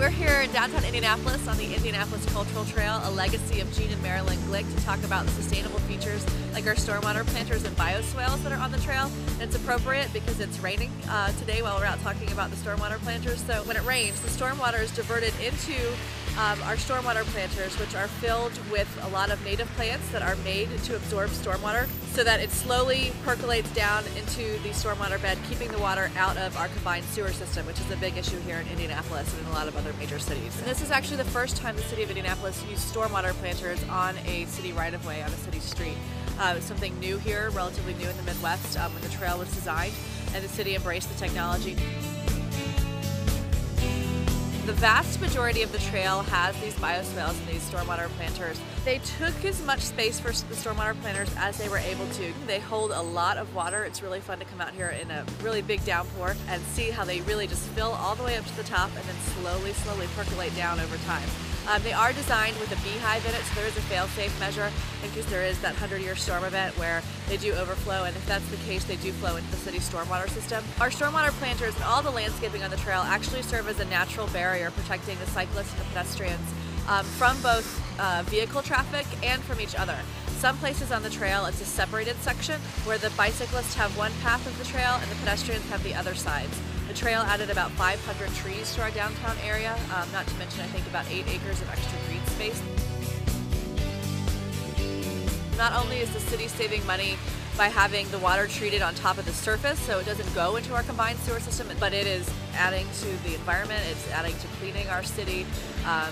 We're here in downtown Indianapolis on the Indianapolis Cultural Trail, a legacy of Gene and Marilyn Glick, to talk about the sustainable features like our stormwater planters and bioswales that are on the trail. And it's appropriate because it's raining today while we're out talking about the stormwater planters. So when it rains, the stormwater is diverted into our stormwater planters, which are filled with a lot of native plants that are made to absorb stormwater so that it slowly percolates down into the stormwater bed, keeping the water out of our combined sewer system, which is a big issue here in Indianapolis and in a lot of other major cities. And this is actually the first time the city of Indianapolis used stormwater planters on a city right-of-way, on a city street. It's something new here, relatively new in the Midwest when the trail was designed, and the city embraced the technology. The vast majority of the trail has these bioswales and these stormwater planters. They took as much space for the stormwater planters as they were able to. They hold a lot of water. It's really fun to come out here in a really big downpour and see how they really just fill all the way up to the top and then slowly percolate down over time. They are designed with a beehive in it, so there is a fail-safe measure in case there is that 100-year storm event where they do overflow, and if that's the case, they do flow into the city's stormwater system. Our stormwater planters and all the landscaping on the trail actually serve as a natural barrier protecting the cyclists and the pedestrians from both vehicle traffic and from each other. Some places on the trail, it's a separated section where the bicyclists have one path of the trail and the pedestrians have the other sides. The trail added about 500 trees to our downtown area, not to mention I think about 8 acres of extra green space. Not only is the city saving money by having the water treated on top of the surface so it doesn't go into our combined sewer system, but it is adding to the environment, it's adding to cleaning our city.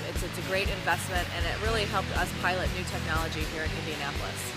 It's a great investment, and it really helped us pilot new technology here in Indianapolis.